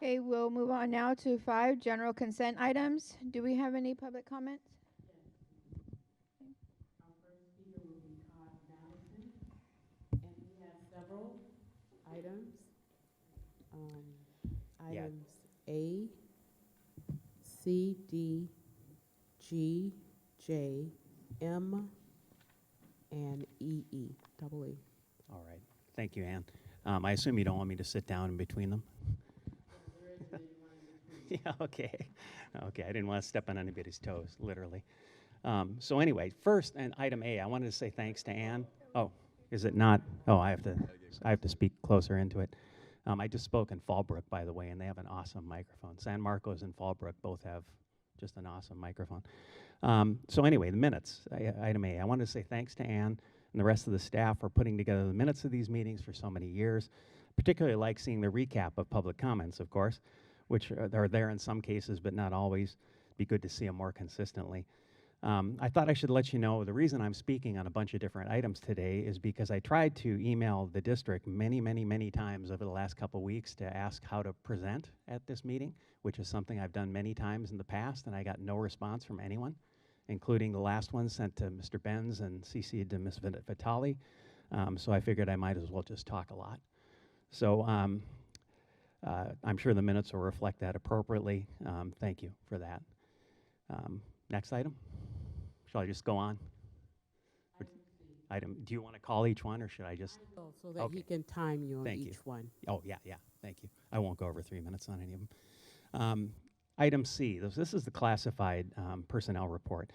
Okay, we'll move on now to 5 general consent items. Do we have any public comments? Our first speaker will be Todd Madison, and he has several items. Um, Yeah. Items A, C, D, G, J, M, and double E. All right. Thank you, Ann. I assume you don't want me to sit down in between them? Yeah, okay. Okay, I didn't want to step on anybody's toes, literally. So anyway, first, and item A, I wanted to say thanks to Ann. Oh, is it not? Oh, I have to speak closer into it. I just spoke in Fallbrook, by the way, and they have an awesome microphone. San Marcos and Fallbrook both have just an awesome microphone. So anyway, the minutes, item A. I wanted to say thanks to Ann and the rest of the staff for putting together the minutes of these meetings for so many years. Particularly like seeing the recap of public comments, of course, which are there in some cases, but not always. Be good to see them more consistently. I thought I should let you know the reason I'm speaking on a bunch of different items today is because I tried to email the district many times over the last couple weeks to ask how to present at this meeting, which is something I've done many times in the past, and I got no response from anyone, including the last one sent to Mr. Benz and CC'd to Ms. Vitale. So I figured I might as well just talk a lot. So I'm sure the minutes will reflect that appropriately. Thank you for that. Next item. Shall I just go on? Item, do you want to call each one, or should I just? So that Okay. he can time you on Thank you. each one. Oh, yeah, thank you. I won't go over 3 minutes on any of them. Item C, this is the classified personnel report.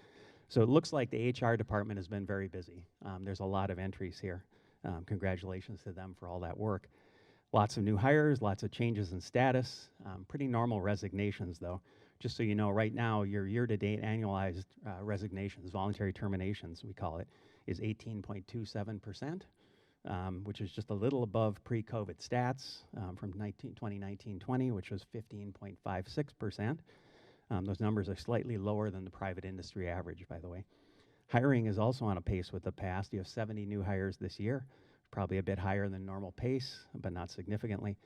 So it looks like the HR department has been very busy. There's a lot of entries here. Congratulations to them for all that work. Lots of new hires, lots of changes in status, pretty normal resignations though. Just so you know, right now, your year-to-date annualized resignations, voluntary terminations, we call it, is 18.27%, which is just a little above pre-COVID stats from 2019-20, which was 15.56%. Those numbers are slightly lower than the private industry average, by the way. Hiring is also on a pace with the past. You have 70 new hires this year, probably a bit higher than normal pace, but not significantly.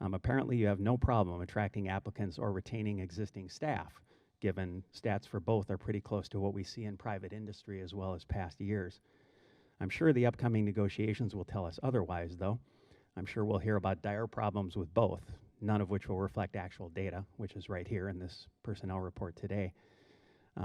Apparently, you have no problem attracting applicants or retaining existing staff, given stats for both are pretty close to what we see in private industry as well as past years. I'm sure the upcoming negotiations will tell us otherwise, though. I'm sure we'll hear about dire problems with both, none of which will reflect actual data, which is right here in this personnel report today.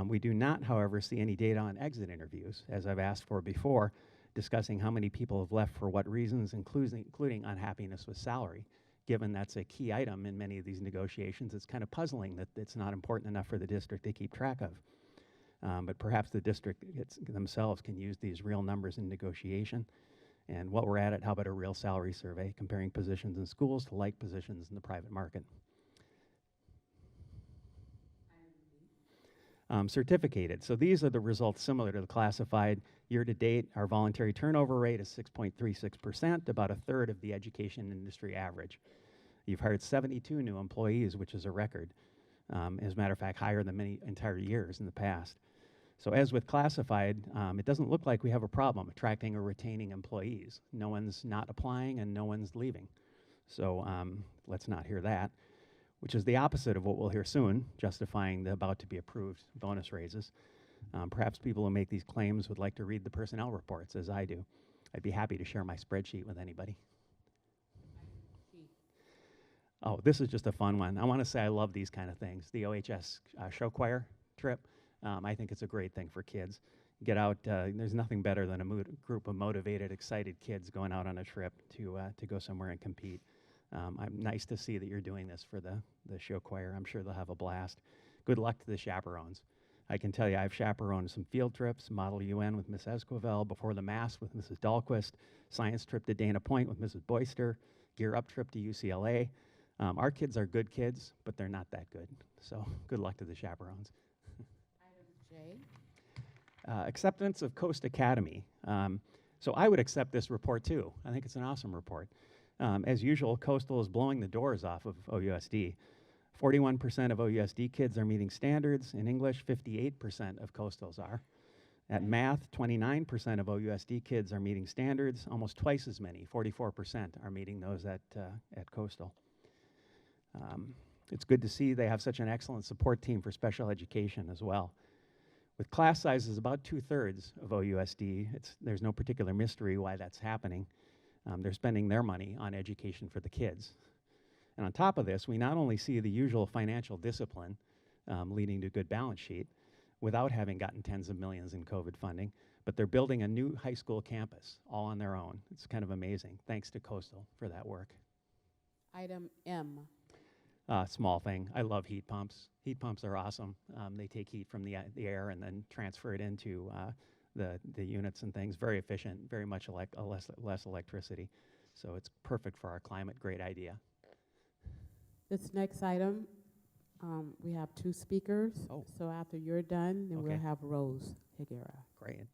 We do not, however, see any data on exit interviews, as I've asked for before, discussing how many people have left for what reasons, including unhappiness with salary. Given that's a key item in many of these negotiations, it's kind of puzzling that it's not important enough for the district to keep track of. But perhaps the district themselves can use these real numbers in negotiation. And while we're at it, how about a real salary survey comparing positions in schools to like positions in the private market? Certificated. So these are the results similar to the classified. Year to date, our voluntary turnover rate is 6.36%, about a third of the education industry average. You've hired 72 new employees, which is a record. As a matter of fact, higher than many entire years in the past. So as with classified, it doesn't look like we have a problem attracting or retaining employees. No one's not applying and no one's leaving. So let's not hear that, which is the opposite of what we'll hear soon, justifying the about to be approved bonus raises. Perhaps people who make these claims would like to read the personnel reports, as I do. I'd be happy to share my spreadsheet with anybody. Oh, this is just a fun one. I want to say I love these kind of things. The OHS show choir trip, I think it's a great thing for kids. Get out, there's nothing better than a group of motivated, excited kids going out on a trip to go somewhere and compete. I'm nice to see that you're doing this for the show choir. I'm sure they'll have a blast. Good luck to the chaperones. I can tell you I've chaperoned some field trips, Model UN with Miss Esquivel, Before the Mass with Mrs. Dahlquist, science trip to Dana Point with Mrs. Boyster, Gear Up trip to UCLA. Our kids are good kids, but they're not that good. So good luck to the chaperones. Item J. Acceptance of Coast Academy. So I would accept this report too. I think it's an awesome report. As usual, Coastal is blowing the doors off of OUSD. 41% of OUSD kids are meeting standards. In English, 58% of Coastals are. At math, 29% of OUSD kids are meeting standards. Almost twice as many, 44%, are meeting those at Coastal. It's good to see they have such an excellent support team for special education as well. With class sizes about 2/3 of OUSD, there's no particular mystery why that's happening. They're spending their money on education for the kids. And on top of this, we not only see the usual financial discipline leading to a good balance sheet without having gotten tens of millions in COVID funding, but they're building a new high school campus all on their own. It's kind of amazing. Thanks to Coastal for that work. Item M. Small thing. I love heat pumps. Heat pumps are awesome. They take heat from the air and then transfer it into the units and things. Very efficient, very much less electricity. So it's perfect for our climate. Great idea. This next item, we have 2 speakers. Oh. So after you're done, then Okay. we'll have Rose Higuera. Great.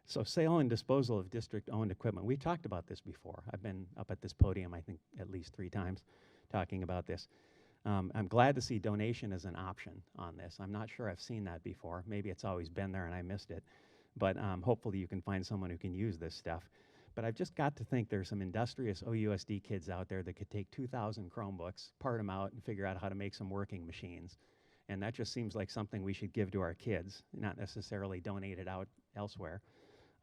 So sale and disposal of district-owned equipment. We've talked about this before. I've been up at this podium, I think, at least 3 times talking about this. I'm glad to see donation as an option on this. I'm not sure I've seen that before. Maybe it's always been there and I missed it. But hopefully you can find someone who can use this stuff. But I've just got to think there's some industrious OUSD kids out there that could take 2,000 Chromebooks, part them out, and figure out how to make some working machines. And that just seems like something we should give to our kids, not necessarily donate it out elsewhere.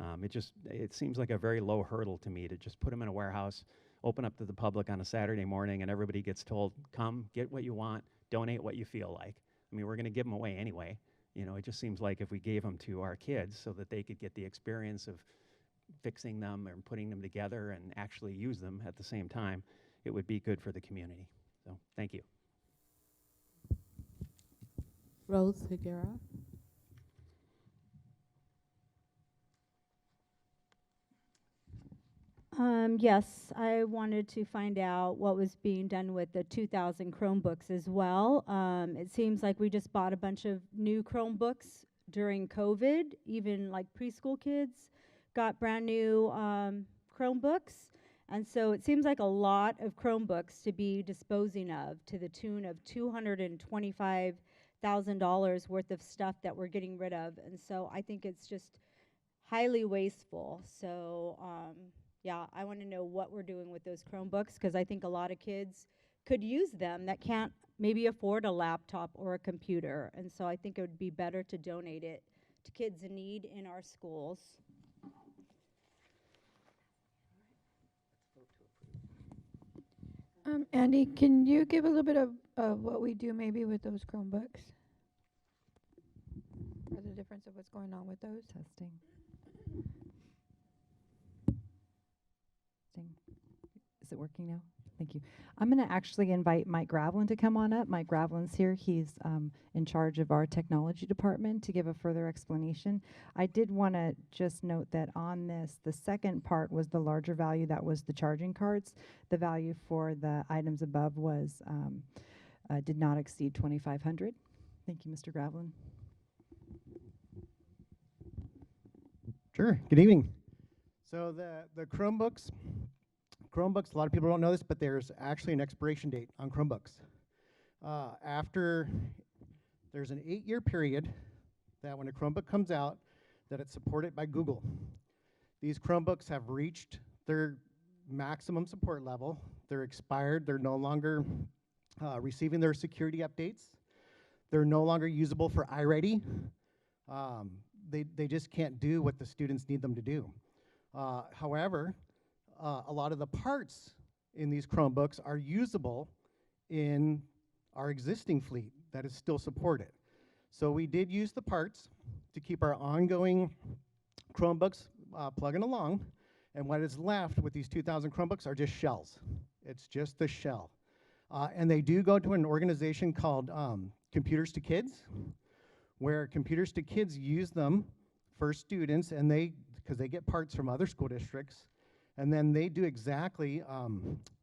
It seems like a very low hurdle to me to just put them in a warehouse, open up to the public on a Saturday morning, and everybody gets told, come, get what you want, donate what you feel like. I mean, we're going to give them away anyway. You know, it just seems like if we gave them to our kids so that they could get the experience of fixing them and putting them together and actually use them at the same time, it would be good for the community. So, thank you. Rose Higuera. Yes, I wanted to find out what was being done with the 2,000 Chromebooks as well. It seems like we just bought a bunch of new Chromebooks during COVID. Even like preschool kids got brand new Chromebooks. And so it seems like a lot of Chromebooks to be disposing of to the tune of $225,000 worth of stuff that we're getting rid of. And so I think it's just highly wasteful. So, yeah, I want to know what we're doing with those Chromebooks, because I think a lot of kids could use them that can't maybe afford a laptop or a computer. And so I think it would be better to donate it to kids in need in our schools. Andy, can you give a little bit of what we do maybe with those Chromebooks? Or the difference of what's going on with those? Testing. Is it working now? Thank you. I'm going to actually invite Mike Gravlin to come on up. Mike Gravlin's here. He's in charge of our technology department to give a further explanation. I did want to just note that on this, the second part was the larger value. That was the charging cards. The value for the items above was did not exceed $2,500. Thank you, Mr. Gravlin. Sure. Good evening. So the Chromebooks, a lot of people don't know this, but there's actually an expiration date on Chromebooks. After there's an 8-year period that when a Chromebook comes out, that it's supported by Google. These Chromebooks have reached their maximum support level. They're expired. They're no longer receiving their security updates. They're no longer usable for iReady. They just can't do what the students need them to do. However, a lot of the parts in these Chromebooks are usable in our existing fleet that is still supported. So we did use the parts to keep our ongoing Chromebooks plugging along, and what is left with these 2,000 Chromebooks are just shells. It's just the shell. And they do go to an organization called Computers to Kids, where Computers to Kids use them for students, and because they get parts from other school districts, and then they do exactly,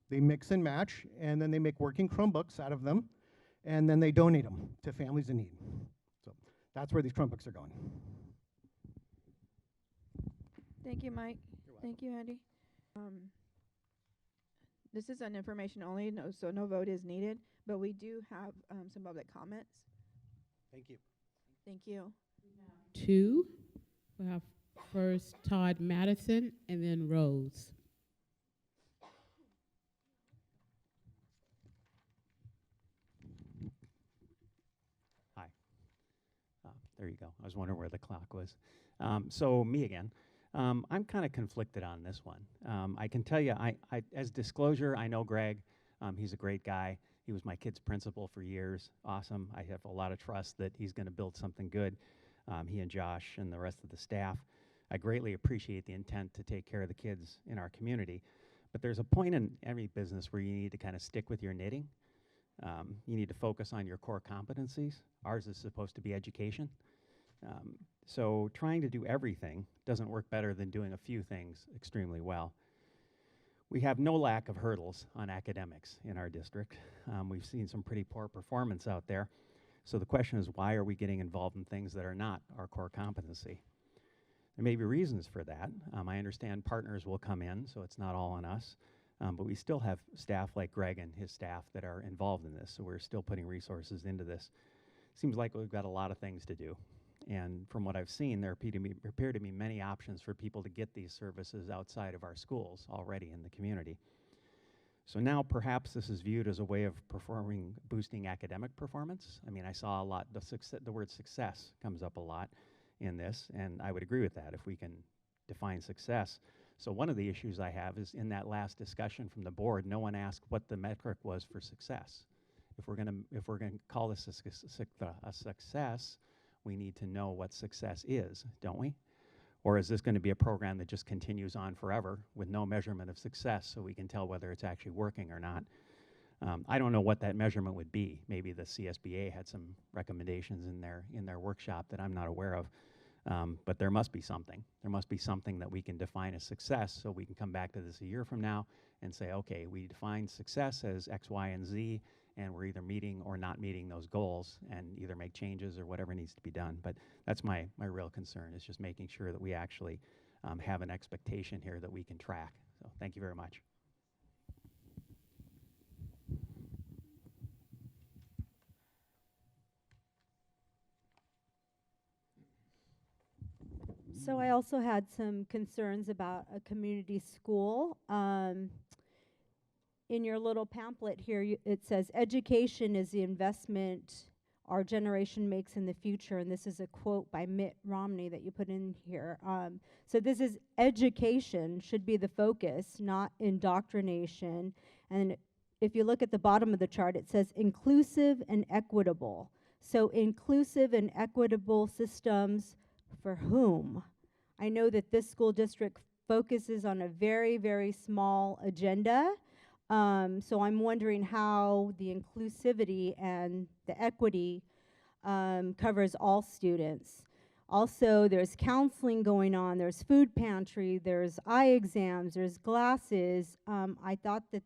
they mix and match, and then they make working Chromebooks out of them, and then they donate them to families in need. So that's where these Chromebooks are going. Thank you, Mike. Thank you, Andy. This is an information only, so no vote is needed, but we do have some public comments. Thank you. Thank you. 2. We have first Todd Madison and then Rose. There you go. I was wondering where the clock was. So me again. I'm kind of conflicted on this one. I can tell you, as disclosure, I know Greg. He's a great guy. He was my kid's principal for years. Awesome. I have a lot of trust that he's going to build something good. He and Josh and the rest of the staff. I greatly appreciate the intent to take care of the kids in our community. But there's a point in every business where you need to kind of stick with your knitting. You need to focus on your core competencies. Ours is supposed to be education. So trying to do everything doesn't work better than doing a few things extremely well. We have no lack of hurdles on academics in our district. We've seen some pretty poor performance out there. So the question is, why are we getting involved in things that are not our core competency? There may be reasons for that. I understand partners will come in, so it's not all on us. But we still have staff like Greg and his staff that are involved in this, so we're still putting resources into this. Seems like we've got a lot of things to do. And from what I've seen, there appear to be many options for people to get these services outside of our schools already in the community. So now perhaps this is viewed as a way of boosting academic performance. I mean, I saw a lot, the word success comes up a lot in this, and I would agree with that if we can define success. So one of the issues I have is in that last discussion from the board, no one asked what the metric was for success. If we're gonna call this a success, we need to know what success is, don't we? Or is this going to be a program that just continues on forever with no measurement of success so we can tell whether it's actually working or not? I don't know what that measurement would be. Maybe the CSBA had some recommendations in their workshop that I'm not aware of. But there must be something. There must be something that we can define as success so we can come back to this a year from now and say, okay, we define success as X, Y, and Z, and we're either meeting or not meeting those goals and either make changes or whatever needs to be done. But that's my real concern, is just making sure that we actually have an expectation here that we can track. So thank you very much. So I also had some concerns about a community school. In your little pamphlet here, it says, education is the investment our generation makes in the future. And this is a quote by Mitt Romney that you put in here. So this is education should be the focus, not indoctrination. And if you look at the bottom of the chart, it says inclusive and equitable. So inclusive and equitable systems for whom? I know that this school district focuses on a very, very small agenda. So I'm wondering how the inclusivity and the equity covers all students. Also, there's counseling going on, there's food pantry, there's eye exams, there's glasses. I thought that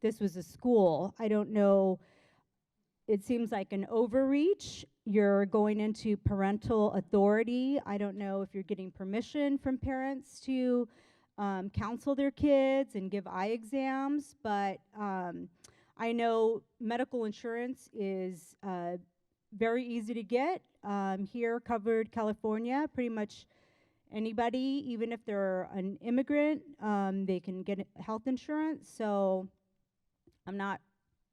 this was a school. I don't know. It seems like an overreach. You're going into parental authority. I don't know if you're getting permission from parents to counsel their kids and give eye exams, but I know medical insurance is very easy to get. Here, covered California, pretty much anybody, even if they're an immigrant, they can get health insurance. So I'm not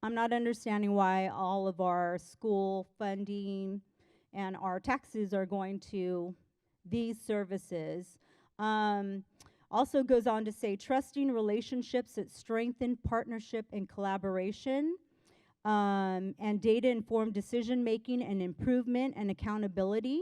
understanding why all of our school funding and our taxes are going to these services. Also goes on to say trusting relationships that strengthen partnership and collaboration, and data-informed decision-making and improvement and accountability.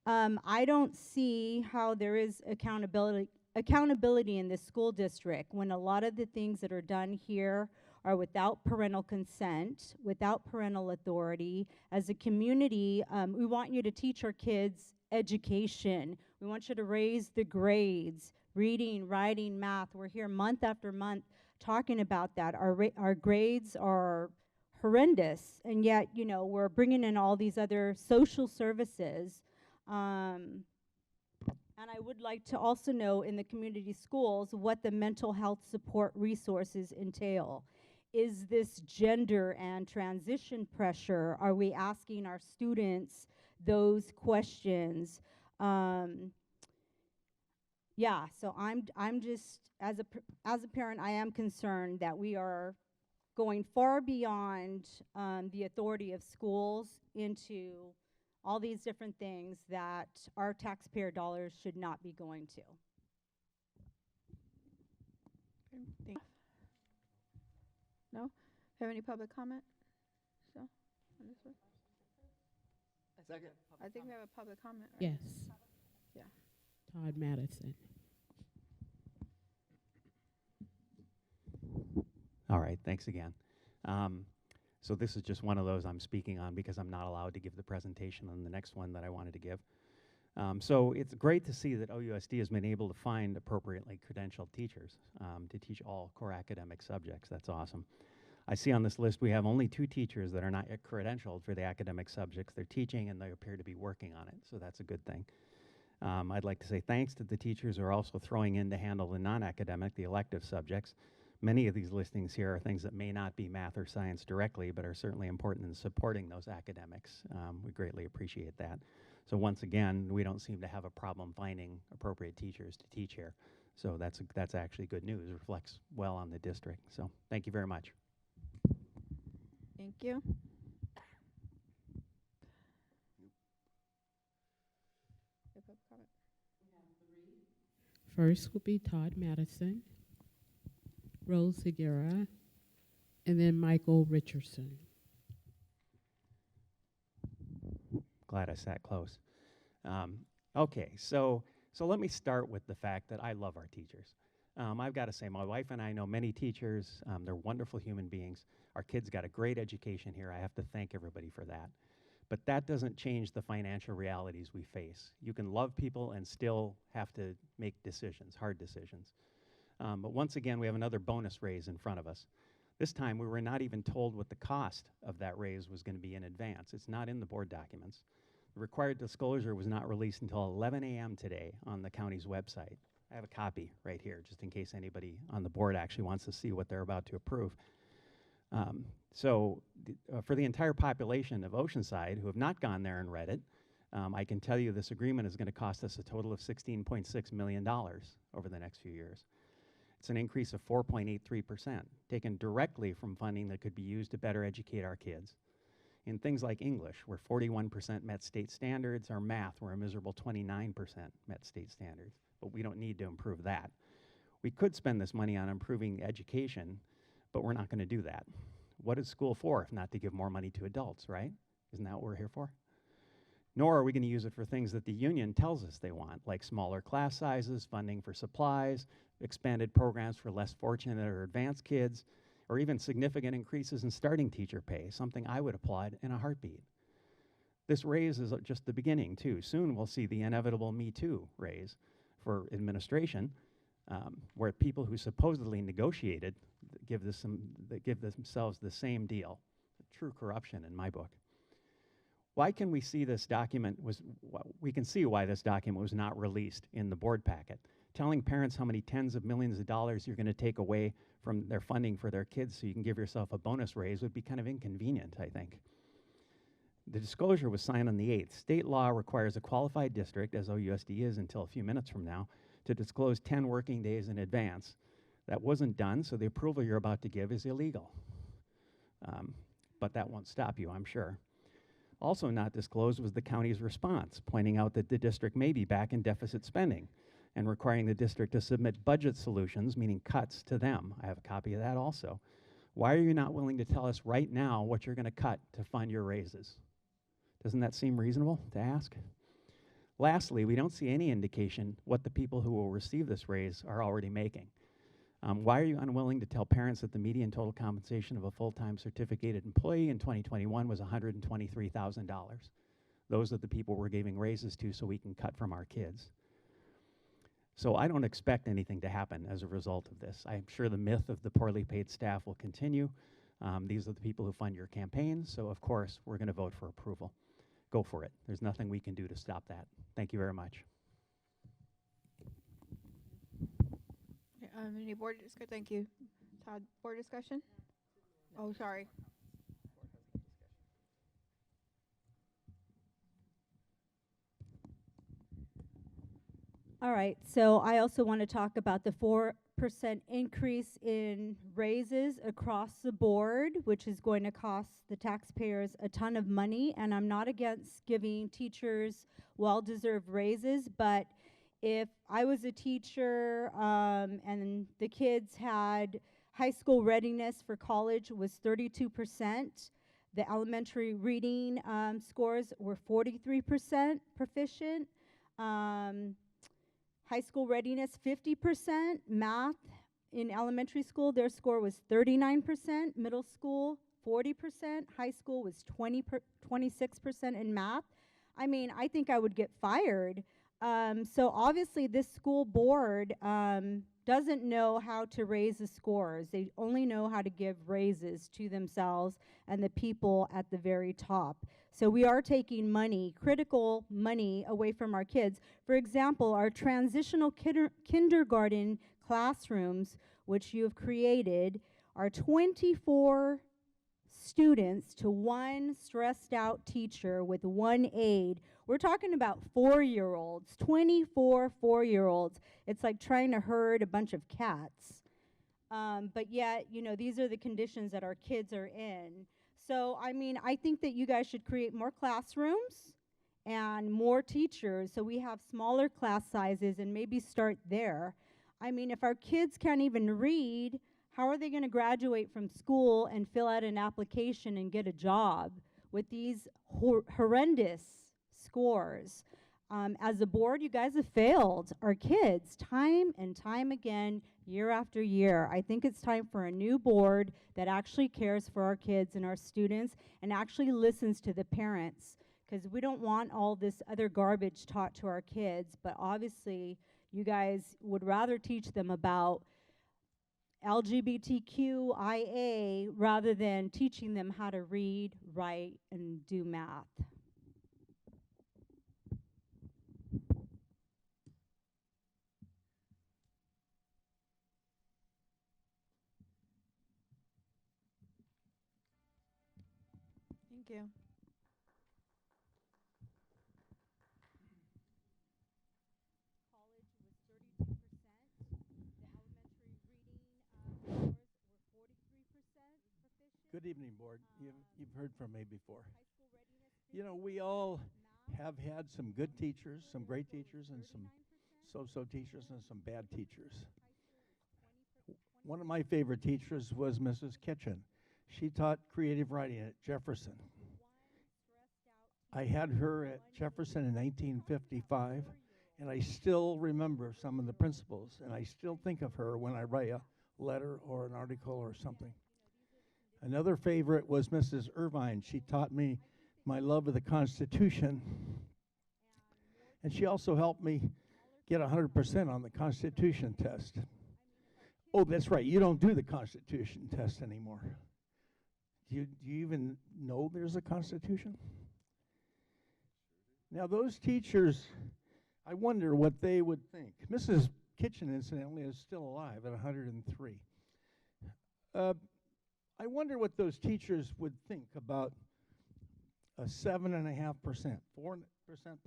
I don't see how there is accountability in this school district when a lot of the things that are done here are without parental consent, without parental authority. As a community, we want you to teach our kids education. We want you to raise the grades, reading, writing, math. We're here month after month talking about that. Our grades are horrendous, and yet, you know, we're bringing in all these other social services. And I would like to also know in the community schools what the mental health support resources entail. Is this gender and transition pressure? Are we asking our students those questions? Yeah, so I'm just, as a parent, I am concerned that we are going far beyond the authority of schools into all these different things that our taxpayer dollars should not be going to. Okay, no? Have any public comment? So, on this one? Second. I think we have a public comment, right? Yes. Yeah. Todd Madison. All right, thanks again. So this is just one of those I'm speaking on because I'm not allowed to give the presentation on the next one that I wanted to give. So it's great to see that OUSD has been able to find appropriately credentialed teachers to teach all core academic subjects. That's awesome. I see on this list we have only 2 teachers that are not yet credentialed for the academic subjects they're teaching, and they appear to be working on it, so that's a good thing. I'd like to say thanks to the teachers who are also throwing in to handle the non-academic, the elective subjects. Many of these listings here are things that may not be math or science directly, but are certainly important in supporting those academics. We greatly appreciate that. So once again, we don't seem to have a problem finding appropriate teachers to teach here. So that's actually good news. It reflects well on the district. So thank you very much. Thank you. Your public comment? First will be Todd Madison, Rose Segura, and then Michael Richardson. Glad I sat close. Okay, so let me start with the fact that I love our teachers. I've got to say, my wife and I know many teachers. They're wonderful human beings. Our kids got a great education here. I have to thank everybody for that. But that doesn't change the financial realities we face. You can love people and still have to make decisions, hard decisions. But once again, we have another bonus raise in front of us. This time, we were not even told what the cost of that raise was going to be in advance. It's not in the board documents. The required disclosure was not released until 11 a.m. today on the county's website. I have a copy right here, just in case anybody on the board actually wants to see what they're about to approve. For the entire population of Oceanside who have not gone there and read it, I can tell you this agreement is going to cost us a total of $16.6 million over the next few years. It's an increase of 4.83%, taken directly from funding that could be used to better educate our kids. In things like English, where 41% met state standards, or math, where a miserable 29% met state standards. But we don't need to improve that. We could spend this money on improving education, but we're not going to do that. What is school for if not to give more money to adults, right? Isn't that what we're here for? Nor are we going to use it for things that the union tells us they want, like smaller class sizes, funding for supplies, expanded programs for less fortunate or advanced kids, or even significant increases in starting teacher pay, something I would applaud in a heartbeat. This raise is just the beginning, too. Soon we'll see the inevitable Me Too raise for administration, where people who supposedly negotiated give themselves the same deal. True corruption in my book. Why can we see this document we can see why this document was not released in the board packet. Telling parents how many tens of millions of dollars you're going to take away from their funding for their kids so you can give yourself a bonus raise would be kind of inconvenient, I think. The disclosure was signed on the 8th. State law requires a qualified district, as OUSD is until a few minutes from now, to disclose 10 working days in advance. That wasn't done, so the approval you're about to give is illegal. But that won't stop you, I'm sure. Also not disclosed was the county's response, pointing out that the district may be back in deficit spending and requiring the district to submit budget solutions, meaning cuts, to them. I have a copy of that also. Why are you not willing to tell us right now what you're going to cut to fund your raises? Doesn't that seem reasonable to ask? Lastly, we don't see any indication what the people who will receive this raise are already making. Why are you unwilling to tell parents that the median total compensation of a full-time certificated employee in 2021 was $123,000? Those are the people we're giving raises to so we can cut from our kids. So I don't expect anything to happen as a result of this. I'm sure the myth of the poorly paid staff will continue. These are the people who fund your campaigns, so of course we're going to vote for approval. Go for it. There's nothing we can do to stop that. Thank you very much. Any board discussion? Thank you. Todd, board discussion? Oh, sorry. All right, so I also want to talk about the 4% 8% increase in raises across the board, which is going to cost the taxpayers a ton of money. And I'm not against giving teachers well-deserved raises, but if I was a teacher and the kids had high school readiness for college was 32%, the elementary reading scores were 43% proficient. High school readiness, 50%. Math in elementary school, their score was 39%. Middle school, 40%. High school was 26% in math. I mean, I think I would get fired. So obviously this school board doesn't know how to raise the scores. They only know how to give raises to themselves and the people at the very top. So we are taking money, critical money, away from our kids. For example, our transitional kindergarten classrooms, which you have created, are 24 students to one stressed out teacher with one aide. We're talking about 4-year-olds, 24 4-year-olds. It's like trying to herd a bunch of cats. But yet, you know, these are the conditions that our kids are in. So, I mean, I think that you guys should create more classrooms and more teachers so we have smaller class sizes and maybe start there. I mean, if our kids can't even read, how are they going to graduate from school and fill out an application and get a job with these horrendous scores? As a board, you guys have failed our kids time and time again, year after year. I think it's time for a new board that actually cares for our kids and our students and actually listens to the parents, because we don't want all this other garbage taught to our kids, but obviously you guys would rather teach them about LGBTQIA rather than teaching them how to read, write, and do math. Thank you. College was 32%. The elementary reading scores were 43% proficient. Good evening, Board. You've heard from me before. High school readiness, You know, we all math, have had some good teachers, some great teachers, and some 39%. so-so teachers and some bad teachers. High school was 20%. One of my favorite teachers was Mrs. Kitchen. She taught creative writing at Jefferson. I had her at Jefferson in 1955, and I still remember some of the principles, and I still think of her when I write a letter or an article or something. Another favorite was Mrs. Irvine. She taught me my love of the Constitution, and she also helped me get 100% on the Constitution test. Oh, that's right, you don't do the Constitution test anymore. Do you even know there's a Constitution? Now, those teachers, I wonder what they would think. Mrs. Kitchen, incidentally, is still alive at 103. I wonder what those teachers would think about a 7.5%, 4%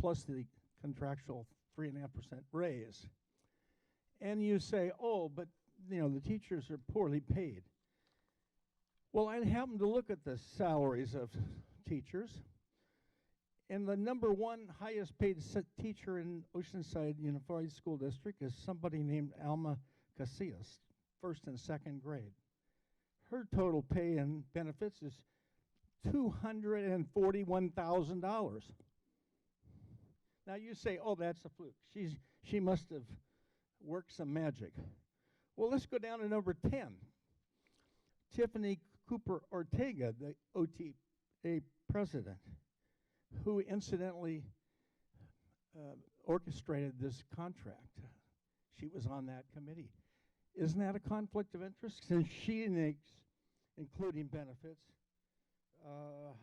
plus the contractual 3.5% raise. And you say, oh, but you know, the teachers are poorly paid. Well, I happened to look at the salaries of teachers, and the number one highest paid teacher in Oceanside Unified School District is somebody named Alma Casillas, first and second grade. Her total pay and benefits is $241,000. Now you say, oh, that's a fluke. She must have worked some magic. Well, let's go down to number 10. Tiffany Cooper Ortega, the OTA president, who incidentally orchestrated this contract. She was on that committee. Isn't that a conflict of interest? Since she makes, including benefits,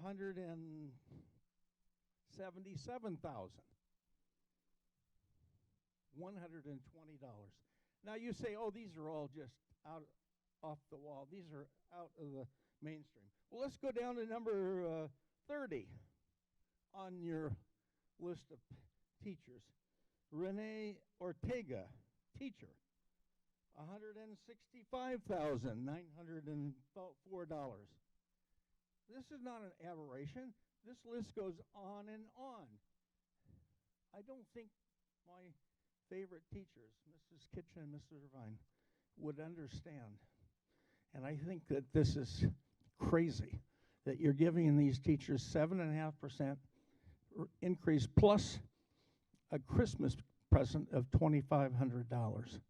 $177,120. Now you say, oh, these are all just off the wall. These are out of the mainstream. Well, let's go down to number 30 on your list of teachers. Renee Ortega, teacher, $165,904. This is not an aberration. This list goes on and on. I don't think my favorite teachers, Mrs. Kitchen and Mrs. Irvine, would understand. And I think that this is crazy, that you're giving these teachers 7.5% increase plus a Christmas present of $2,500.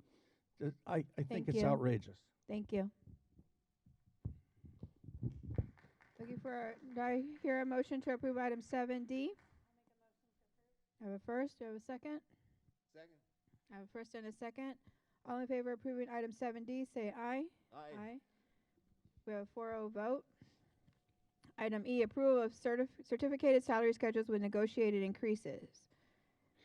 I think Thank it's you. outrageous. Thank you. Looking for, do I hear a motion to approve item 7D? I have a first, do I have a second? Second. I have a first and a second. All in favor of approving item 7D, say aye. Aye. We have a 4-0 vote. Item E, approval of certificated salary schedules with negotiated increases.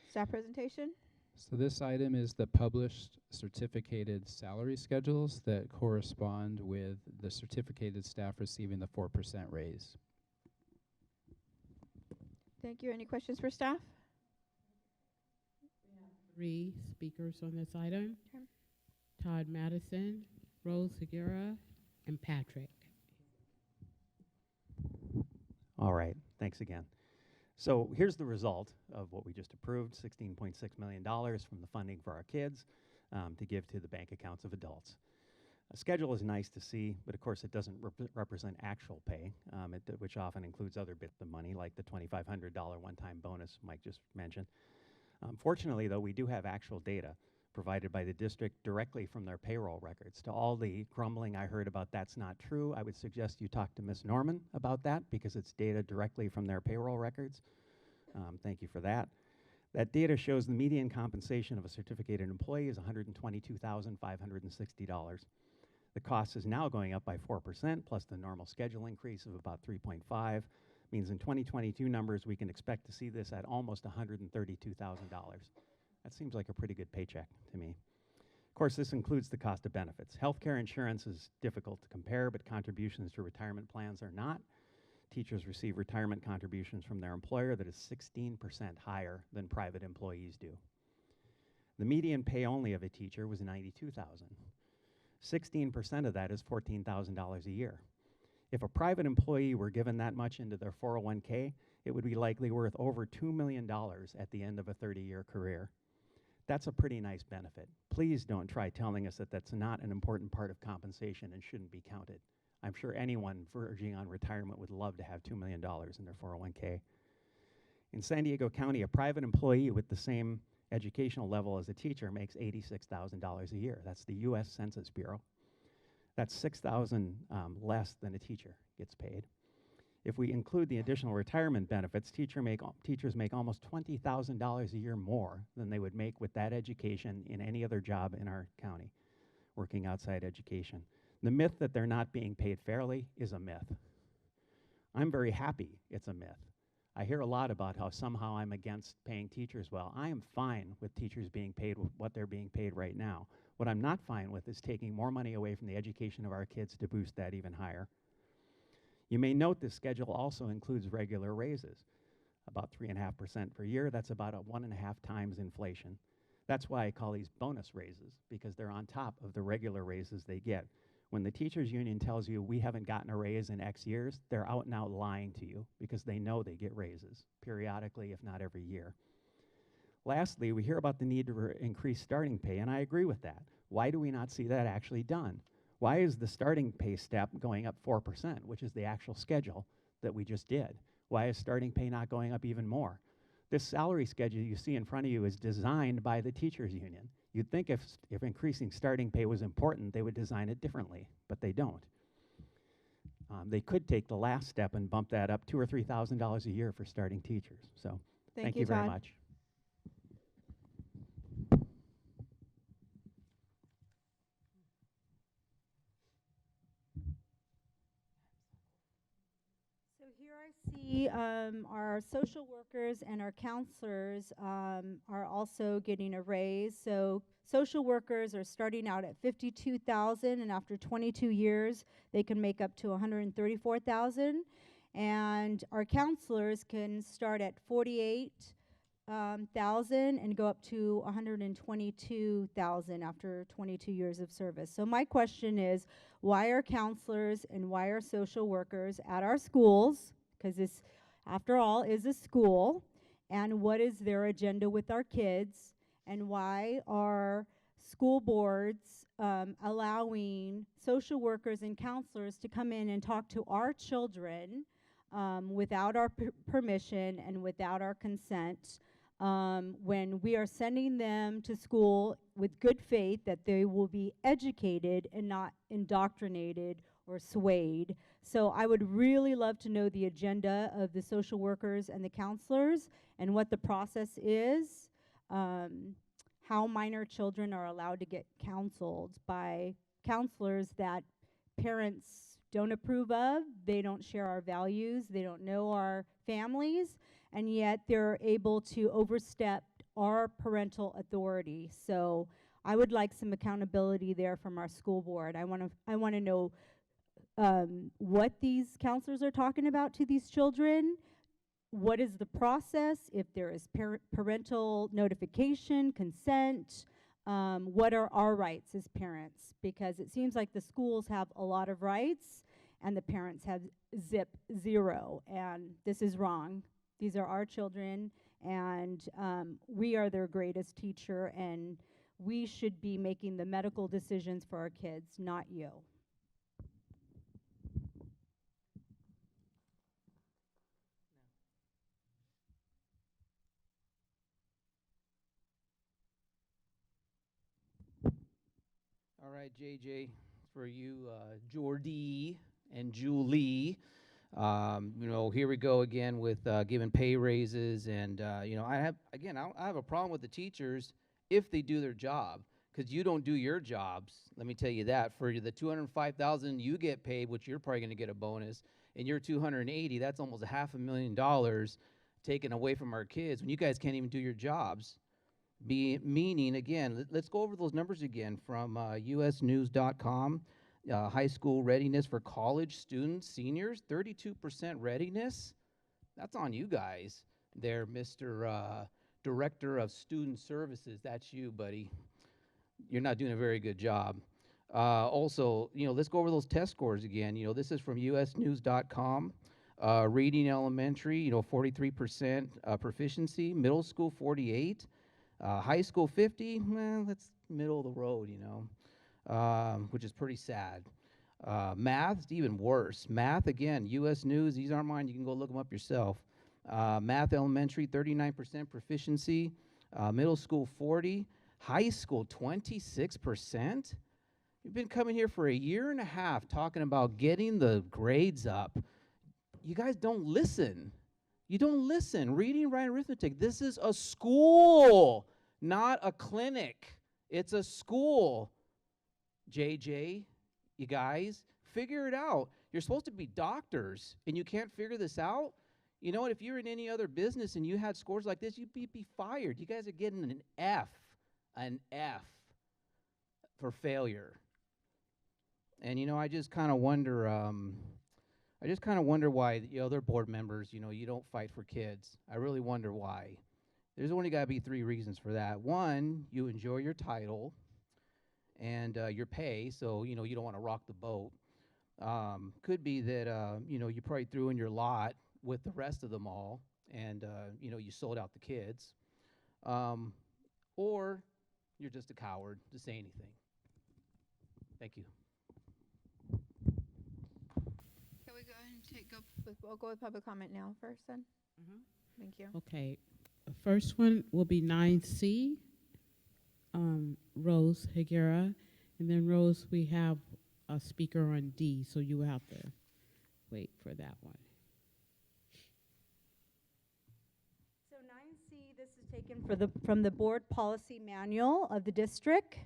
Staff presentation? So this item is the published certificated salary schedules that correspond with the certificated staff receiving the 4% raise. Thank you. Any questions for staff? 3 speakers on this item. Okay. Todd Madison, Rose Segura, and Patrick. All right, thanks again. So here's the result of what we just approved, $16.6 million from the funding for our kids to give to the bank accounts of adults. A schedule is nice to see, but of course it doesn't represent actual pay, which often includes other bits of money like the $2,500 one-time bonus Mike just mentioned. Fortunately, though, we do have actual data provided by the district directly from their payroll records. To all the grumbling I heard about that's not true, I would suggest you talk to Ms. Norman about that because it's data directly from their payroll records. Thank you for that. That data shows the median compensation of a certificated employee is $122,560. The cost is now going up by 4% plus the normal schedule increase of about 3.5. Means in 2022 numbers, we can expect to see this at almost $132,000. That seems like a pretty good paycheck to me. Of course, this includes the cost of benefits. Healthcare insurance is difficult to compare, but contributions to retirement plans are not. Teachers receive retirement contributions from their employer that is 16% higher than private employees do. The median pay only of a teacher was $92,000. 16% of that is $14,000 a year. If a private employee were given that much into their 401k, it would be likely worth over $2 million at the end of a 30-year career. That's a pretty nice benefit. Please don't try telling us that that's not an important part of compensation and shouldn't be counted. I'm sure anyone verging on retirement would love to have $2 million in their 401k. In San Diego County, a private employee with the same educational level as a teacher makes $86,000 a year. That's the U.S. Census Bureau. That's $6,000 less than a teacher gets paid. If we include the additional retirement benefits, teachers make almost $20,000 a year more than they would make with that education in any other job in our county, working outside education. The myth that they're not being paid fairly is a myth. I'm very happy it's a myth. I hear a lot about how somehow I'm against paying teachers well. I am fine with teachers being paid what they're being paid right now. What I'm not fine with is taking more money away from the education of our kids to boost that even higher. You may note this schedule also includes regular raises, about 3.5% per year. That's about 1.5 times inflation. That's why I call these bonus raises, because they're on top of the regular raises they get. When the teachers union tells you we haven't gotten a raise in X years, they're out and out lying to you because they know they get raises periodically, if not every year. Lastly, we hear about the need to increase starting pay, and I agree with that. Why do we not see that actually done? Why is the starting pay step going up 4%, which is the actual schedule that we just did? Why is starting pay not going up even more? This salary schedule you see in front of you is designed by the teachers union. You'd think if increasing starting pay was important, they would design it differently, but they don't. They could take the last step and bump that up $2,000 or $3,000 a year for starting teachers. So thank you very Todd. much. So here I see our social workers and our counselors are also getting a raise. So social workers are starting out at $52,000, and after 22 years, they can make up to $134,000. And our counselors can start at $48,000 thousand and go up to 122,000 after 22 years of service. So my question is, why are counselors and why are social workers at our schools? Because this, after all, is a school. And what is their agenda with our kids? And why are school boards allowing social workers and counselors to come in and talk to our children without our permission and without our consent, when we are sending them to school with good faith that they will be educated and not indoctrinated or swayed. So I would really love to know the agenda of the social workers and the counselors and what the process is, how minor children are allowed to get counseled by counselors that parents don't approve of, they don't share our values, they don't know our families, and yet they're able to overstep our parental authority. So I would like some accountability there from our school board. I want to know what these counselors are talking about to these children. What is the process? If there is parental notification, consent, what are our rights as parents? Because it seems like the schools have a lot of rights and the parents have zero, and this is wrong. These are our children, and we are their greatest teacher, and we should be making the medical decisions for our kids, not you. All right, JJ, for you, Jordy and Julie. Here we go again with giving pay raises, and I have a problem with the teachers if they do their job, because you don't do your jobs. Let me tell you that. For the $205,000 you get paid, which you're probably going to get a bonus, and you're $280, that's almost $500,000 taken away from our kids when you guys can't even do your jobs. Meaning, again, let's go over those numbers again from usnews.com. High school readiness for college students, seniors, 32% readiness. That's on you guys there, Mr. Director of Student Services. That's you, buddy. You're not doing a very good job. Also, let's go over those test scores again. This is from usnews.com. Reading elementary, 43% proficiency. Middle school, 48. High school, 50. That's middle of the road, which is pretty sad. Math's even worse. Math, again, U.S. News. These aren't mine. You can go look them up yourself. Math elementary, 39% proficiency. Middle school, 40. High school, 26%. You've been coming here for a year and a half talking about getting the grades up. You guys don't listen. You don't listen. Reading, writing, arithmetic. This is a school, not a clinic. It's a school. JJ, you guys, figure it out. You're supposed to be doctors, and you can't figure this out? You know what? If you're in any other business and you had scores like this, you'd be fired. You guys are getting an F for failure. And, I just kind of wonder, why the other board members, you don't fight for kids. I really wonder why. There's only got to be 3 reasons for that. One, you enjoy your title and your pay, so, you don't want to rock the boat. Could be that, you probably threw in your lot with the rest of them all, and, you sold out the kids. Or you're just a coward to say anything. Thank you. Can we go ahead and we'll go with public comment now first then? Mhm. Thank you. Okay, the first one will be 9C, Rose Higuera. And then Rose, we have a speaker on D, so you will have to wait for that one. So 9C, this is taken from the board policy manual of the district.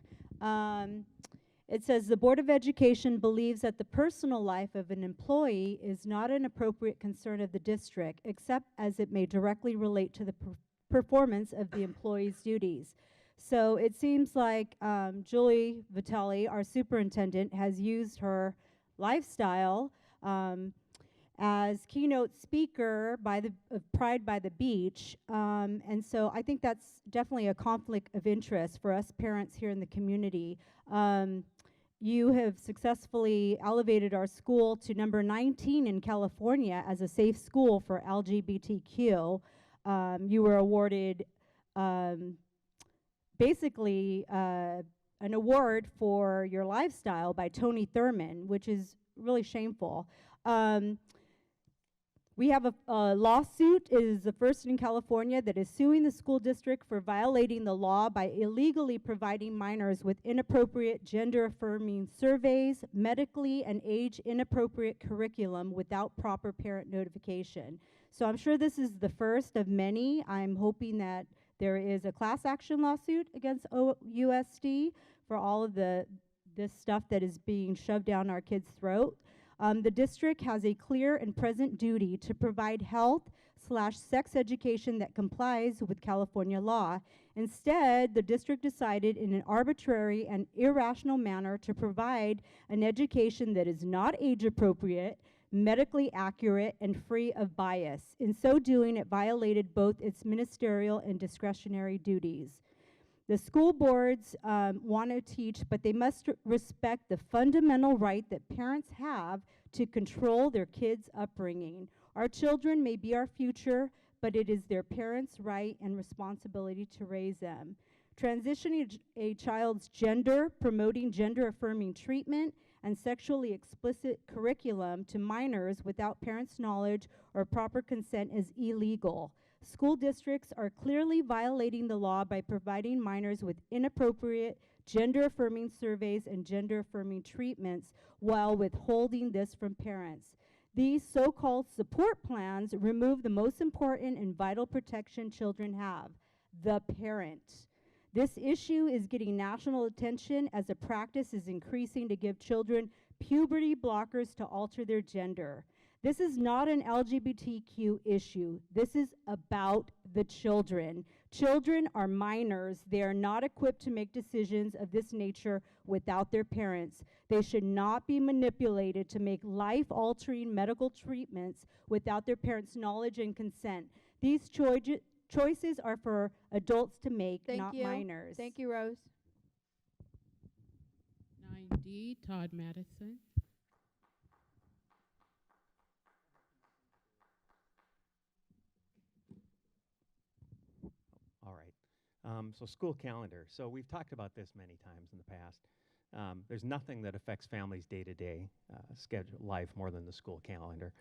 It says the Board of Education believes that the personal life of an employee is not an appropriate concern of the district, except as it may directly relate to the performance of the employee's duties. So it seems like Julie Vitelli, our superintendent, has used her lifestyle as keynote speaker of Pride by the Beach. And so I think that's definitely a conflict of interest for us parents here in the community. You have successfully elevated our school to number 19 in California as a safe school for LGBTQ. You were awarded basically an award for your lifestyle by Tony Thurman, which is really shameful. We have a lawsuit. It is the first in California that is suing the school district for violating the law by illegally providing minors with inappropriate gender-affirming surveys, medically and age-inappropriate curriculum without proper parent notification. So I'm sure this is the first of many. I'm hoping that there is a class action lawsuit against OUSD for all of this stuff that is being shoved down our kids' throat. The district has a clear and present duty to provide health/sex education that complies with California law. Instead, the district decided in an arbitrary and irrational manner to provide an education that is not age appropriate, medically accurate, and free of bias. In so doing, it violated both its ministerial and discretionary duties. The school boards want to teach, but they must respect the fundamental right that parents have to control their kids' upbringing. Our children may be our future, but it is their parents' right and responsibility to raise them. Transitioning a child's gender, promoting gender-affirming treatment, and sexually explicit curriculum to minors without parents' knowledge or proper consent is illegal. School districts are clearly violating the law by providing minors with inappropriate gender-affirming surveys and gender-affirming treatments while withholding this from parents. These so-called support plans remove the most important and vital protection children have, the parent. This issue is getting national attention as the practice is increasing to give children puberty blockers to alter their gender. This is not an LGBTQ issue. This is about the children. Children are minors. They are not equipped to make decisions of this nature without their parents. They should not be manipulated to make life-altering medical treatments without their parents' knowledge and consent. These choices are for adults to make, not minors. Thank you, Rose. 9D, Todd Madison. All right. So school calendar. So we've talked about this many times in the past. There's nothing that affects families' day-to-day schedule life more than the school calendar.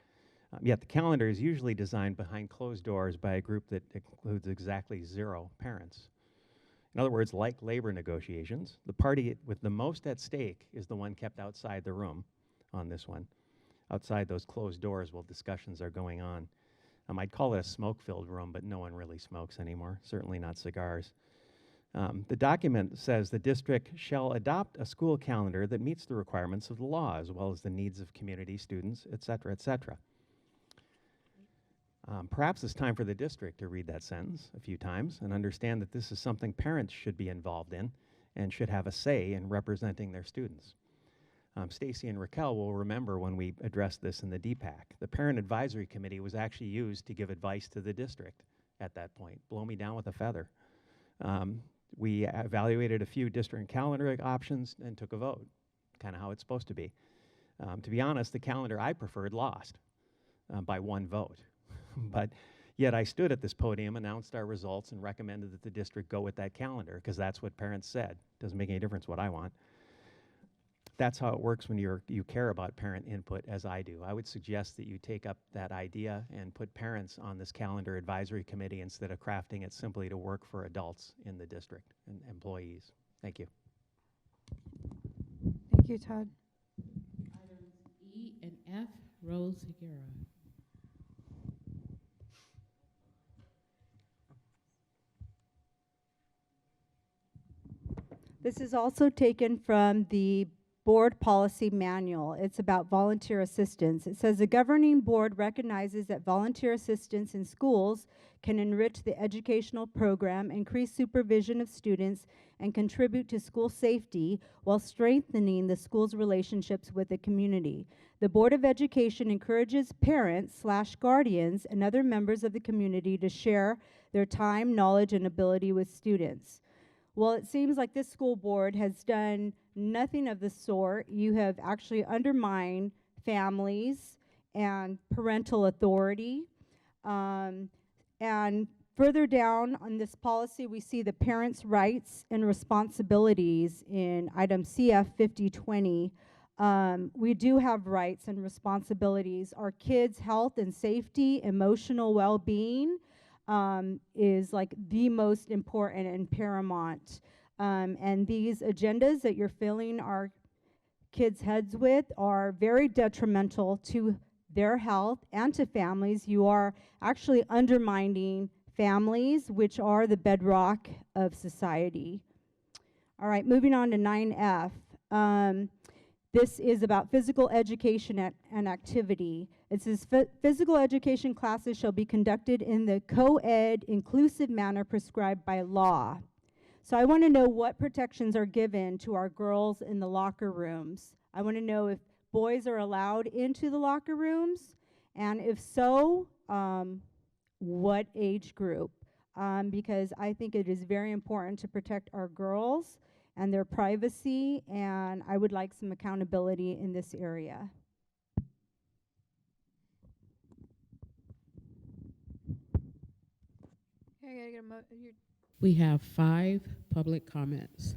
Yet the calendar is usually designed behind closed doors by a group that includes exactly 0 parents. In other words, like labor negotiations, the party with the most at stake is the one kept outside the room on this one, outside those closed doors while discussions are going on. I'd call it a smoke-filled room, but no one really smokes anymore, certainly not cigars. The document says the district shall adopt a school calendar that meets the requirements of the law, as well as the needs of community, students, et cetera, et cetera. Perhaps it's time for the district to read that sentence a few times and understand that this is something parents should be involved in and should have a say in representing their students. Stacy and Raquel will remember when we addressed this in the DPAC. The Parent Advisory Committee was actually used to give advice to the district at that point. Blow me down with a feather. We evaluated a few district calendar options and took a vote, kind of how it's supposed to be. To be honest, the calendar I preferred lost by 1 vote. But yet I stood at this podium, announced our results, and recommended that the district go with that calendar, because that's what parents said. Doesn't make any difference what I want. That's how it works when you care about parent input, as I do. I would suggest that you take up that idea and put parents on this calendar advisory committee instead of crafting it simply to work for adults in the district and employees. Thank you. Thank you, Todd. Items E and F, Rose Higuera. This is also taken from the board policy manual. It's about volunteer assistance. It says the governing board recognizes that volunteer assistance in schools can enrich the educational program, increase supervision of students, and contribute to school safety while strengthening the school's relationships with the community. The Board of Education encourages parents/guardians and other members of the community to share their time, knowledge, and ability with students. Well, it seems like this school board has done nothing of the sort. You have actually undermined families and parental authority. And further down on this policy, we see the parents' rights and responsibilities in item CF 5020. We do have rights and responsibilities. Our kids' health and safety, emotional well-being is like the most important and paramount. And these agendas that you're filling our kids' heads with are very detrimental to their health and to families. You are actually undermining families, which are the bedrock of society. All right, moving on to 9F. This is about physical education and activity. It says physical education classes shall be conducted in the co-ed inclusive manner prescribed by law. So I want to know what protections are given to our girls in the locker rooms. I want to know if boys are allowed into the locker rooms, and if so, what age group? Because I think it is very important to protect our girls and their privacy, and I would like some accountability in this area. Okay, I gotta get We have 5 public comments.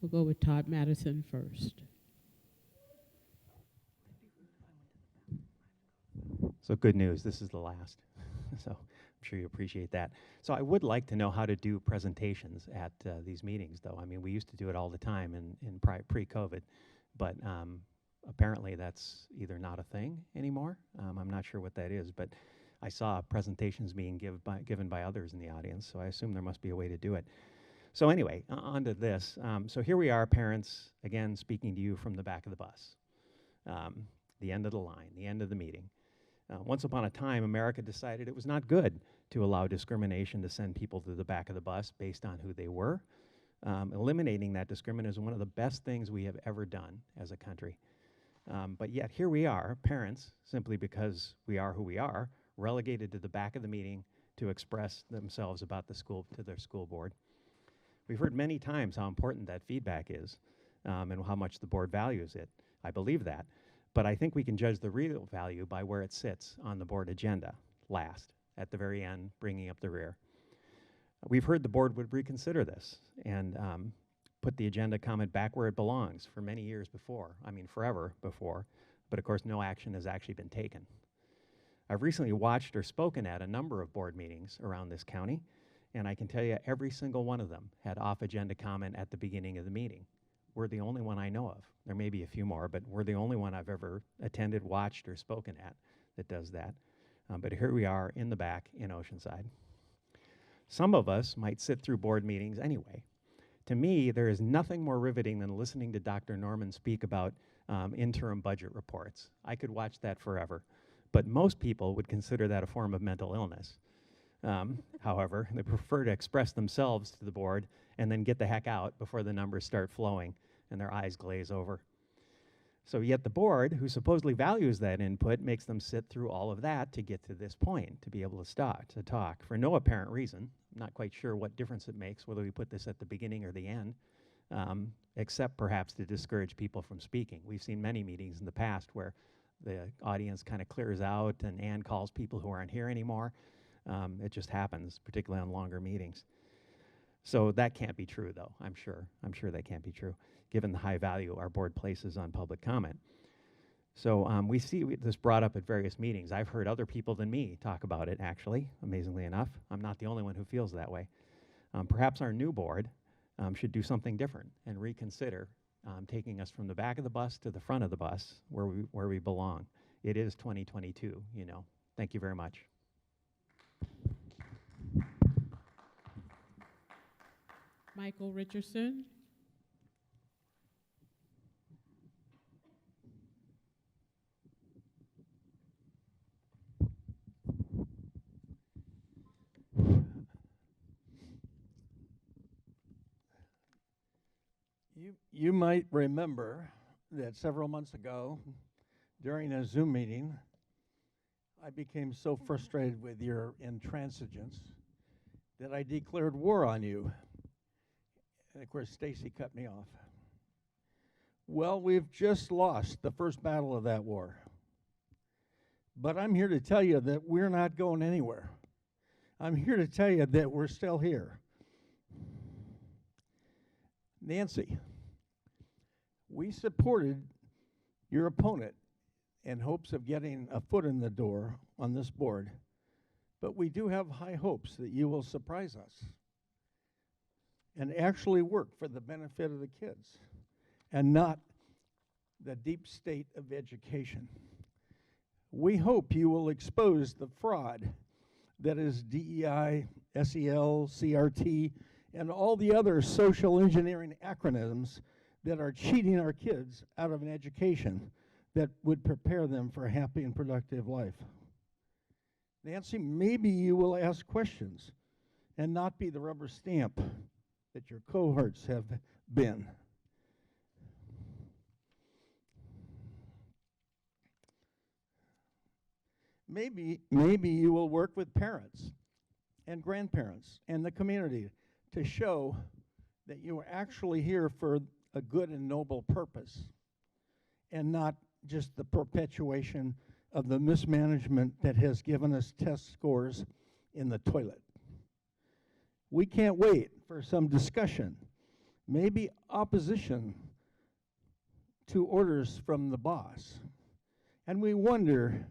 We'll go with Todd Madison first. So good news, this is the last. So I'm sure you appreciate that. So I would like to know how to do presentations at these meetings, though. I mean, we used to do it all the time in pre-COVID, but apparently that's either not a thing anymore. I'm not sure what that is, but I saw presentations being given by others in the audience, so I assume there must be a way to do it. So anyway, on to this. So here we are, parents, again, speaking to you from the back of the bus. The end of the line, the end of the meeting. Once upon a time, America decided it was not good to allow discrimination to send people to the back of the bus based on who they were. Eliminating that discrimination is one of the best things we have ever done as a country. But yet here we are, parents, simply because we are who we are, relegated to the back of the meeting to express themselves about the school to their school board. We've heard many times how important that feedback is and how much the board values it. I believe that. But I think we can judge the real value by where it sits on the board agenda, last, at the very end, bringing up the rear. We've heard the board would reconsider this and put the agenda comment back where it belongs for many years before, I mean forever before, but of course no action has actually been taken. I've recently watched or spoken at a number of board meetings around this county, and I can tell you every single one of them had off-agenda comment at the beginning of the meeting. We're the only one I know of. There may be a few more, but we're the only one I've ever attended, watched, or spoken at that does that. But here we are in the back in Oceanside. Some of us might sit through board meetings anyway. To me, there is nothing more riveting than listening to Dr. Norman speak about interim budget reports. I could watch that forever, but most people would consider that a form of mental illness. However, they prefer to express themselves to the board and then get the heck out before the numbers start flowing and their eyes glaze over. So yet the board, who supposedly values that input, makes them sit through all of that to get to this point, to be able to talk for no apparent reason. I'm not quite sure what difference it makes whether we put this at the beginning or the end, except perhaps to discourage people from speaking. We've seen many meetings in the past where the audience kind of clears out and Ann calls people who aren't here anymore. It just happens, particularly on longer meetings. So that can't be true, though, I'm sure. I'm sure that can't be true, given the high value our board places on public comment. So we see this brought up at various meetings. I've heard other people than me talk about it, actually, amazingly enough. I'm not the only one who feels that way. Perhaps our new board should do something different and reconsider taking us from the back of the bus to the front of the bus where we belong. It is 2022, you know. Thank you very much. Michael Richardson. You might remember that several months ago, during a Zoom meeting, I became so frustrated with your intransigence that I declared war on you. And of course, Stacy cut me off. Well, we've just lost the first battle of that war. But I'm here to tell you that we're not going anywhere. I'm here to tell you that we're still here. Nancy, we supported your opponent in hopes of getting a foot in the door on this board, but we do have high hopes that you will surprise us and actually work for the benefit of the kids and not the deep state of education. We hope you will expose the fraud that is DEI, SEL, CRT, and all the other social engineering acronyms that are cheating our kids out of an education that would prepare them for a happy and productive life. Nancy, maybe you will ask questions and not be the rubber stamp that your cohorts have been. Maybe you will work with parents and grandparents and the community to show that you are actually here for a good and noble purpose and not just the perpetuation of the mismanagement that has given us test scores in the toilet. We can't wait for some discussion, maybe opposition to orders from the boss. And we wonder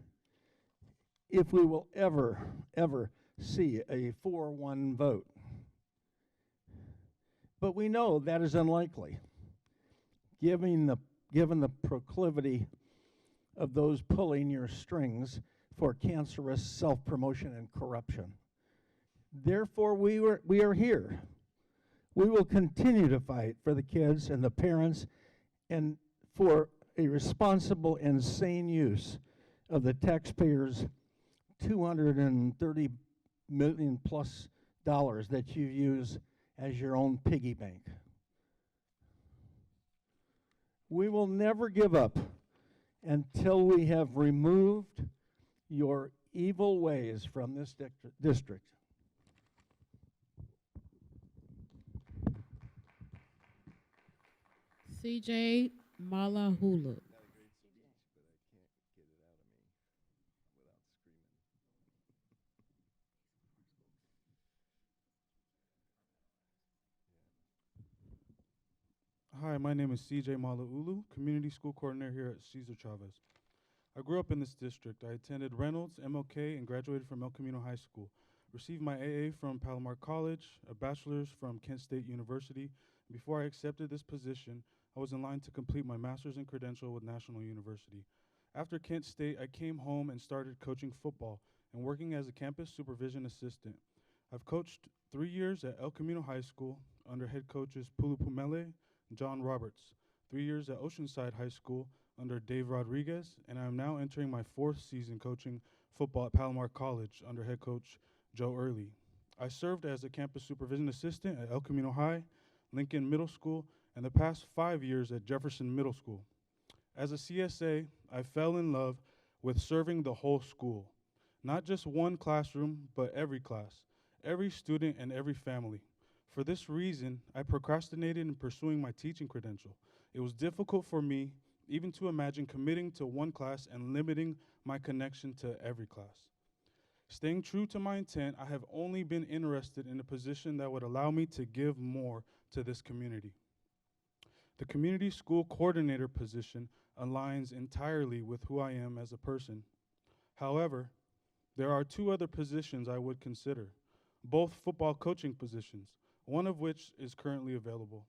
if we will ever see a 4-1 vote. But we know that is unlikely, given the proclivity of those pulling your strings for cancerous self-promotion and corruption. Therefore, we are here. We will continue to fight for the kids and the parents and for a responsible and sane use of the taxpayers' $230 million plus that you use as your own piggy bank. We will never give up until we have removed your evil ways from this district. CJ Malahulu. Hi, my name is CJ Malaulu, Community School Coordinator here at Cesar Chavez. I grew up in this district. I attended Reynolds, MLK, and graduated from El Camino High School. Received my AA from Palomar College, a bachelor's from Kent State University. Before I accepted this position, I was in line to complete my master's in credential with National University. After Kent State, I came home and started coaching football and working as a campus supervision assistant. I've coached 3 years at El Camino High School under head coaches Pulu Pumele, John Roberts, 3 years at Oceanside High School under Dave Rodriguez, and I am now entering my 4th season coaching football at Palomar College under head coach Joe Early. I served as a campus supervision assistant at El Camino High, Lincoln Middle School, and the past 5 years at Jefferson Middle School. As a CSA, I fell in love with serving the whole school, not just one classroom, but every class, every student, and every family. For this reason, I procrastinated in pursuing my teaching credential. It was difficult for me even to imagine committing to one class and limiting my connection to every class. Staying true to my intent, I have only been interested in a position that would allow me to give more to this community. The community school coordinator position aligns entirely with who I am as a person. However, there are 2 other positions I would consider, both football coaching positions, one of which is currently available.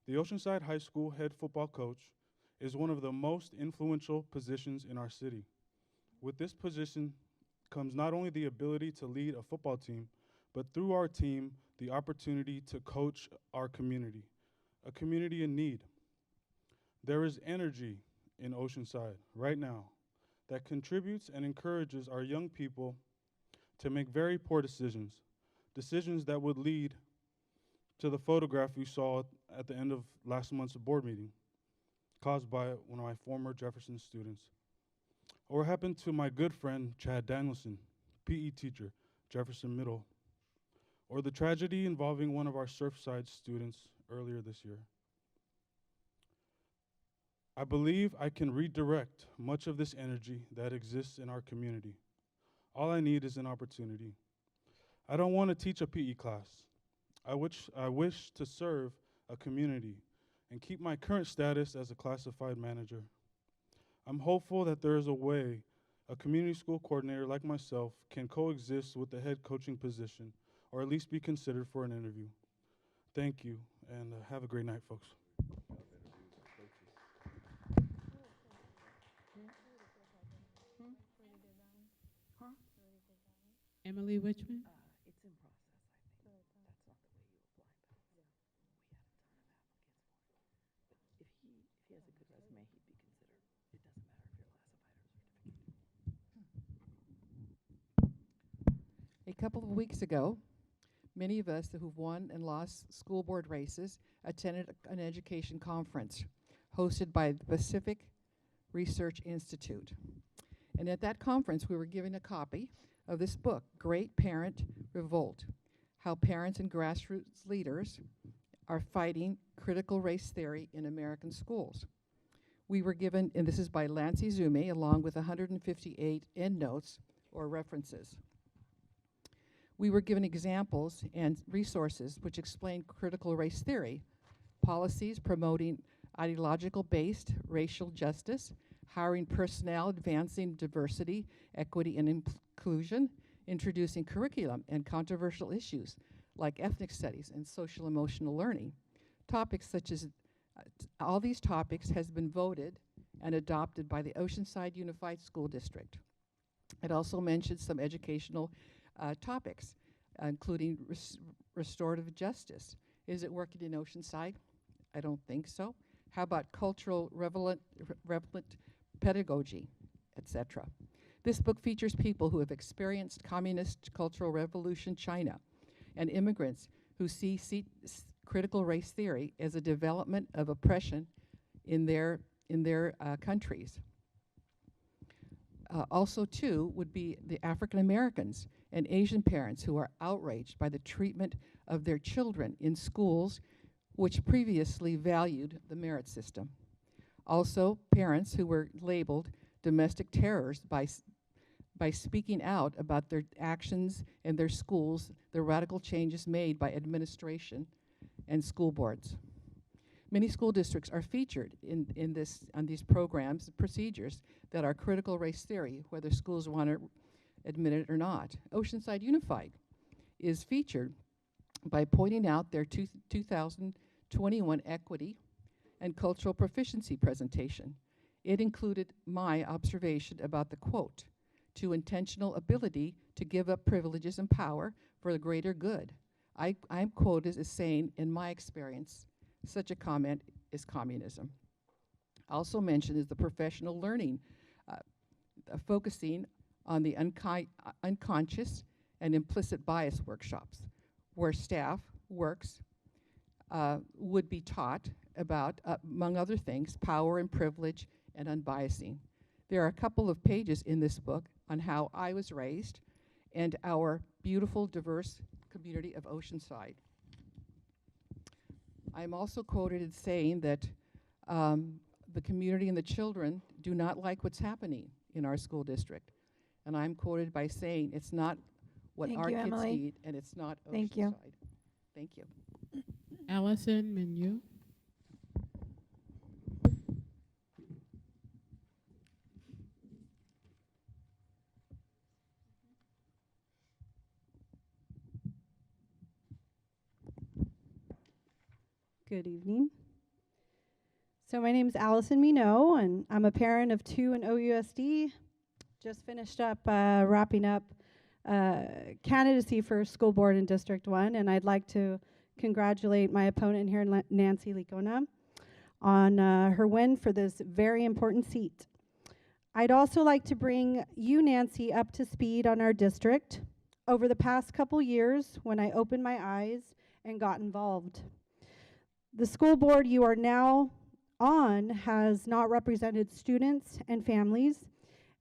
The Oceanside High School head football coach is one of the most influential positions in our city. With this position comes not only the ability to lead a football team, but through our team, the opportunity to coach our community, a community in need. There is energy in Oceanside right now that contributes and encourages our young people to make very poor decisions, decisions that would lead to the photograph you saw at the end of last month's board meeting, caused by one of my former Jefferson students. Or what happened to my good friend, Chad Danielson, PE teacher, Jefferson Middle. Or the tragedy involving one of our Surfside students earlier this year. I believe I can redirect much of this energy that exists in our community. All I need is an opportunity. I don't want to teach a PE class. I wish to serve a community and keep my current status as a classified manager. I'm hopeful that there is a way a community school coordinator like myself can coexist with the head coaching position, or at least be considered for an interview. Thank you, and have a great night, folks. Emily Richmond? It's in process, I think. That's not the way you apply, but we had a ton of applicants for it. If he has a good resume, he'd be considered. It doesn't matter if you're classified or certificated. A couple of weeks ago, many of us who've won and lost school board races attended an education conference hosted by the Pacific Research Institute. And at that conference, we were given a copy of this book, Great Parent Revolt, How Parents and Grassroots Leaders Are Fighting Critical Race Theory in American Schools. We were given, and this is by Lancy Zume, along with 158 endnotes or references. We were given examples and resources which explain critical race theory, policies promoting ideological-based racial justice, hiring personnel advancing diversity, equity, and inclusion, introducing curriculum and controversial issues like ethnic studies and social emotional learning. Topics such as, all these topics has been voted and adopted by the Oceanside Unified School District. It also mentions some educational topics, including restorative justice. Is it working in Oceanside? I don't think so. How about cultural relevant pedagogy, etc.? This book features people who have experienced communist cultural revolution China and immigrants who see critical race theory as a development of oppression in their countries. Also, too, would be the African Americans and Asian parents who are outraged by the treatment of their children in schools which previously valued the merit system. Also, parents who were labeled domestic terrors by speaking out about their actions in their schools, the radical changes made by administration and school boards. Many school districts are featured on these programs and procedures that are critical race theory, whether schools want to admit it or not. Oceanside Unified is featured by pointing out their 2021 equity and cultural proficiency presentation. It included my observation about the quote, to intentional ability to give up privileges and power for the greater good. I'm quoted as saying, in my experience, such a comment is communism. Also mentioned is the professional learning, focusing on the unconscious and implicit bias workshops, where staff would be taught about, among other things, power and privilege and unbiasing. There are a couple of pages in this book on how I was raised and our beautiful, diverse community of Oceanside. I'm also quoted as saying that the community and the children do not like what's happening in our school district. And I'm quoted by saying it's not what Thank our you, kids Emily. need, and it's not Oceanside. Thank you. Thank you. Allison Menu? Good evening. So my name is Allison Minot, and I'm a parent of 2 in OUSD. Just finished up wrapping up candidacy for school board in District 1, and I'd like to congratulate my opponent here, Nancy Licona, on her win for this very important seat. I'd also like to bring you, Nancy, up to speed on our district. Over the past couple years, when I opened my eyes and got involved. The school board you are now on has not represented students and families,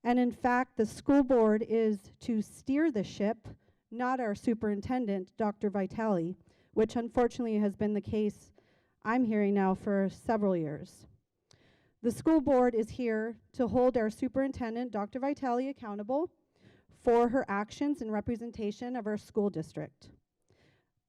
and in fact, the school board is to steer the ship, not our superintendent, Dr. Vitale, which unfortunately has been the case, I'm hearing now, for several years. The school board is here to hold our superintendent, Dr. Vitale, accountable for her actions and representation of our school district.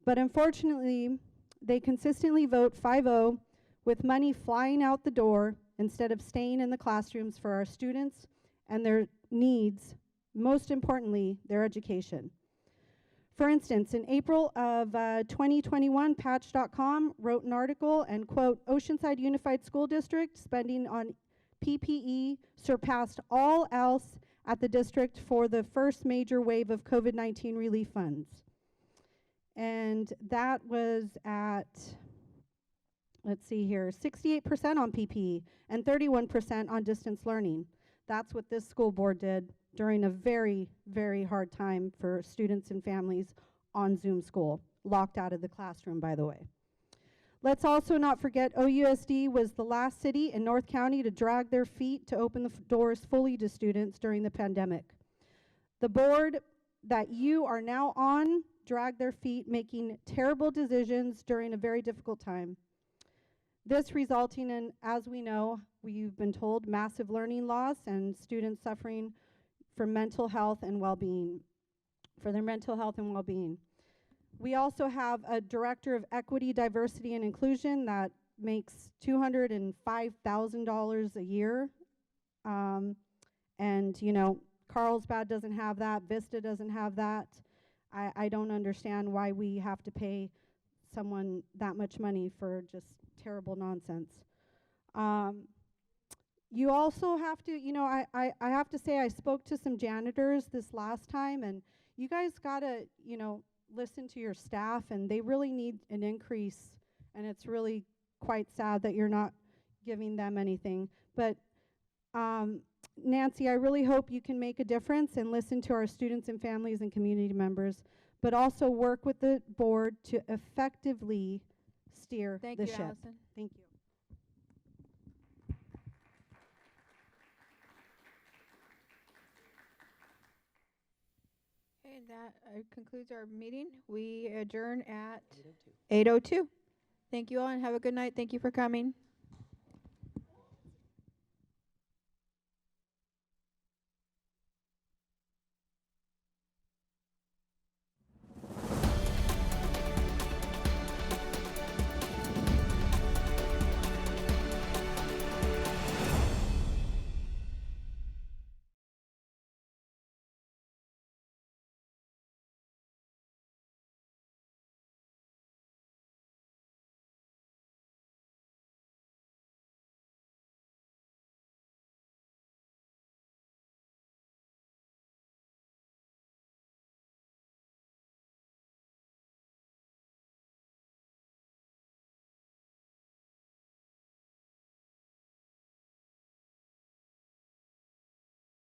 But unfortunately, they consistently vote 5-0 with money flying out the door instead of staying in the classrooms for our students and their needs, most importantly, their education. For instance, in April of 2021, Patch.com wrote an article and, quote, Oceanside Unified School District spending on PPE surpassed all else at the district for the first major wave of COVID-19 relief funds. And that was at, let's see here, 68% on PPE and 31% on distance learning. That's what this school board did during a very, very hard time for students and families on Zoom school, locked out of the classroom, by the way. Let's also not forget OUSD was the last city in North County to drag their feet to open the doors fully to students during the pandemic. The board that you are now on dragged their feet, making terrible decisions during a very difficult time. This resulting in, as we know, we've been told, massive learning loss and students suffering for mental health and well-being, for their mental health and well-being. We also have a director of equity, diversity, and inclusion that makes $205,000 a year. And, you know, Carlsbad doesn't have that, Vista doesn't have that. I don't understand why we have to pay someone that much money for just terrible nonsense. You also have to, you know, I have to say I spoke to some janitors this last time, and you guys gotta, you know, listen to your staff, and they really need an increase, and it's really quite sad that you're not giving them anything. But Nancy, I really hope you can make a difference and listen to our students and families and community members, but also work with the board to effectively steer the ship. Allison. Thank you. Okay, that concludes our meeting. We adjourn at 8:02. Thank you all and have a good night. Thank you for coming.